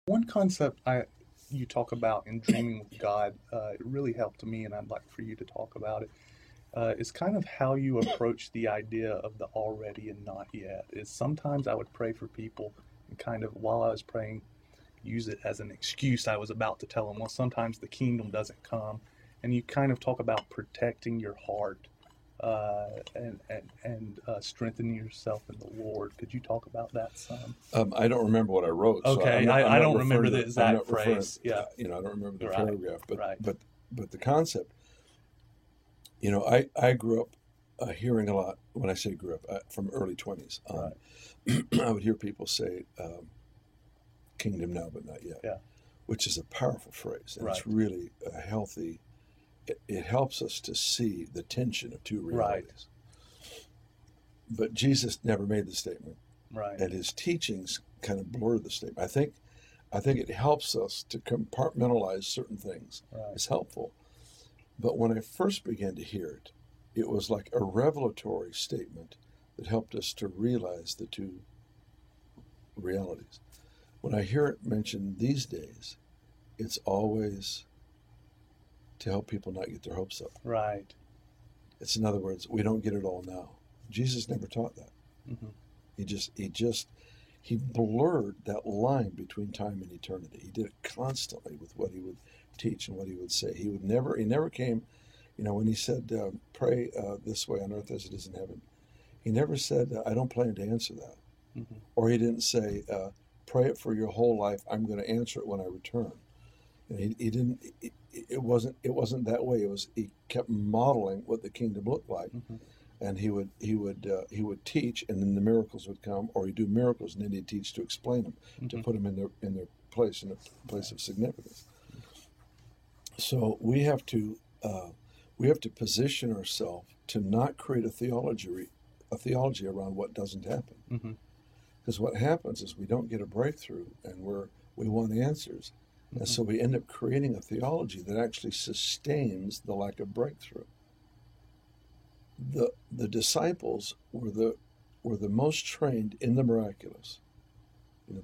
One concept you talk about in Dreaming with God, it really helped me, and I'd like for you to talk about it. Is kind of how you approach the idea of the already and not yet. Is sometimes I would pray for people, and kind of while I was praying, use it as an excuse. I was about to tell them, well, sometimes the kingdom doesn't come, and you kind of talk about protecting your heart and strengthening yourself in the Lord. Could you talk about that some? I don't remember what I wrote. So Okay, I don't remember the exact phrase. Yeah, I don't remember the right, paragraph, but right. but the concept. I grew up hearing a lot. When I say grew up, from early 20s, Right. I would hear people say, "Kingdom now, but not yet," Yeah. which is a powerful phrase, and Right. it's really a healthy. It helps us to see the tension of two realities. Right. But Jesus never made the statement, Right. and his teachings kind of blur the statement. I think it helps us to compartmentalize certain things. Right. It's helpful. But when I first began to hear it, it was like a revelatory statement that helped us to realize the two realities. When I hear it mentioned these days, it's always to help people not get their hopes up. Right. It's, in other words, we don't get it all now. Jesus never taught that. Mm-hmm. He blurred that line between time and eternity. He did it constantly with what he would teach and what he would say. He never came, when he said, pray this way on earth as it is in heaven. He never said, I don't plan to answer that. Mm-hmm. Or he didn't say, pray it for your whole life. I'm going to answer it when I return. And he didn't. It wasn't that way. He kept modeling what the kingdom looked like, Mm-hmm. and he would teach, and then the miracles would come, or he'd do miracles, and then he'd teach to explain them, Mm-hmm. to put them in their place, in a place of significance. So we have to position ourselves to not create a theology around what doesn't happen. Mm-hmm. Because what happens is we don't get a breakthrough, and we want answers. And so we end up creating a theology that actually sustains the lack of breakthrough. The disciples were the most trained in the miraculous.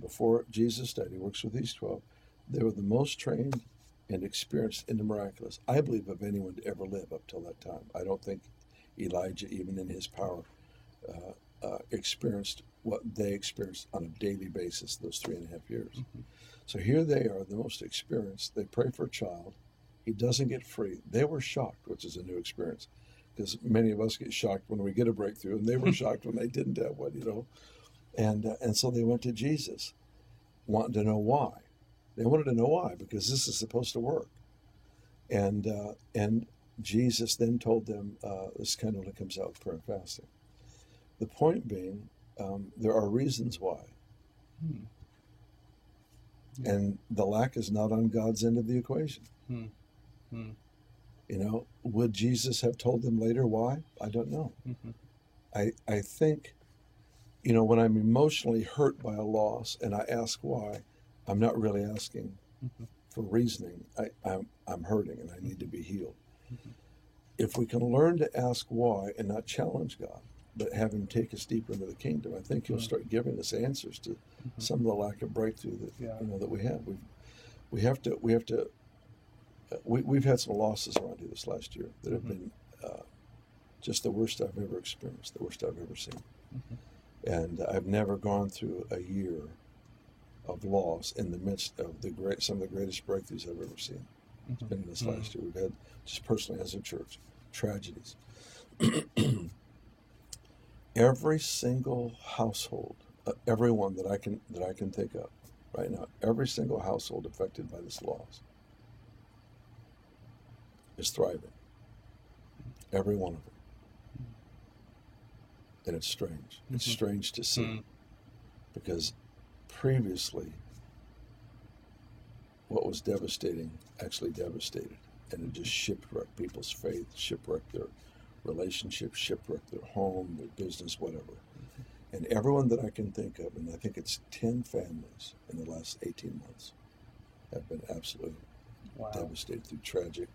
Before Jesus died, he works with these 12. They were the most trained and experienced in the miraculous, I believe, of anyone to ever live up till that time. I don't think Elijah, even in his power, experienced what they experienced on a daily basis those 3.5 years. Mm-hmm. So here they are, the most experienced. They pray for a child. He doesn't get free. They were shocked, which is a new experience, because many of us get shocked when we get a breakthrough, and they were shocked when they didn't have one, And so they went to Jesus, wanting to know why. They wanted to know why, because this is supposed to work. And Jesus then told them, this kind of only comes out with prayer and fasting. The point being, there are reasons why. Mm. And the lack is not on God's end of the equation. Mm. Would Jesus have told them later why? I don't know. Mm-hmm. I think, when I'm emotionally hurt by a loss and I ask why, I'm not really asking for reasoning. I'm hurting and I need to be healed. Mm-hmm. If we can learn to ask why and not challenge God, but have him take us deeper into the kingdom, I think he'll start giving us answers to some of the lack of breakthrough that we have. We've had some losses around here this last year that have been just the worst I've ever experienced, the worst I've ever seen. Mm-hmm. And I've never gone through a year of loss in the midst of some of the greatest breakthroughs I've ever seen. It's been in this last year. We've had, just personally as a church, tragedies. Every single household, everyone that I can think of right now, every single household affected by this loss is thriving. Every one of them. And it's strange. It's strange to see, because previously what was devastating actually devastated, and it just shipwrecked people's faith, shipwrecked their relationships, shipwrecked their home, their business, whatever. And everyone that I can think of, and I think it's 10 families in the last 18 months, have been absolutely devastated through tragedy.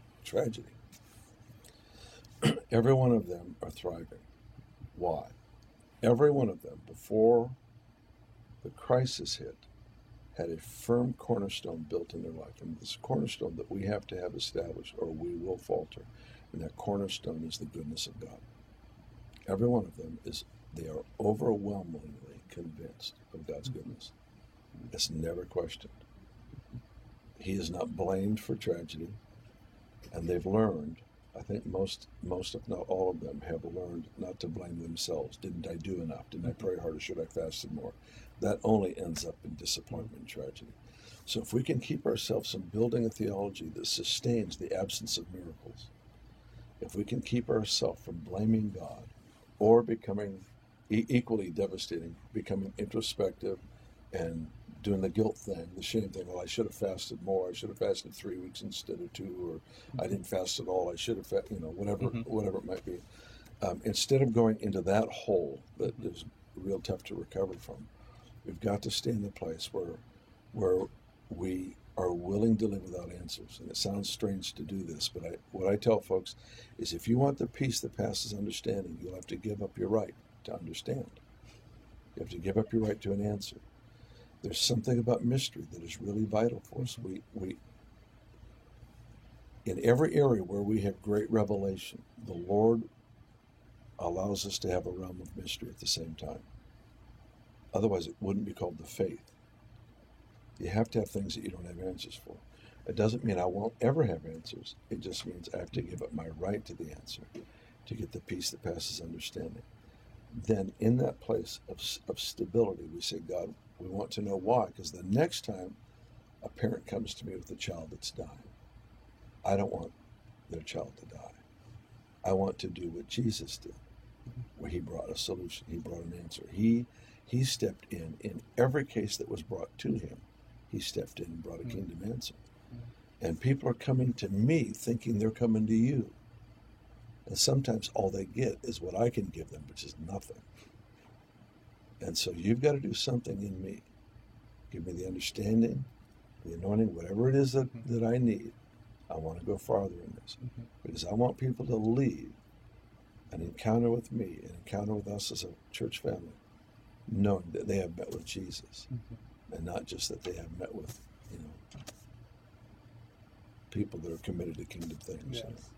Every one of them are thriving. Why? Every one of them, before the crisis hit, had a firm cornerstone built in their life. And this cornerstone that we have to have established or we will falter. And that cornerstone is the goodness of God. Every one of them they are overwhelmingly convinced of God's goodness. It's never questioned. He is not blamed for tragedy. And they've learned, I think most if not all of them have learned not to blame themselves. Didn't I do enough? Didn't I pray harder? Should I fasted more? That only ends up in disappointment and tragedy. So if we can keep ourselves from building a theology that sustains the absence of miracles, if we can keep ourselves from blaming God or becoming equally devastating, becoming introspective and doing the guilt thing, the shame thing, well, I should have fasted more, I should have fasted 3 weeks instead of 2, or I didn't fast at all, I should have, whatever it might be. Instead of going into that hole that is real tough to recover from, we've got to stay in the place where we are willing to live without answers. And it sounds strange to do this, but what I tell folks is if you want the peace that passes understanding, you'll have to give up your right to understand. You have to give up your right to an answer. There's something about mystery that is really vital for us. We in every area where we have great revelation, the Lord allows us to have a realm of mystery at the same time. Otherwise, it wouldn't be called the faith. You have to have things that you don't have answers for. It doesn't mean I won't ever have answers. It just means I have to give up my right to the answer to get the peace that passes understanding. Then in that place of stability, we say, God, we want to know why, because the next time a parent comes to me with a child that's dying, I don't want their child to die. I want to do what Jesus did, where he brought a solution, he brought an answer. He stepped in every case that was brought to him. He stepped in and brought a kingdom answer. And people are coming to me thinking they're coming to you. And sometimes all they get is what I can give them, which is nothing. And so you've got to do something in me. Give me the understanding, the anointing, whatever it is that I need. I want to go farther in this. Because I want people to leave an encounter with me, an encounter with us as a church family, knowing that they have met with Jesus. And not just that they have met with, people that are committed to kingdom things. Yes.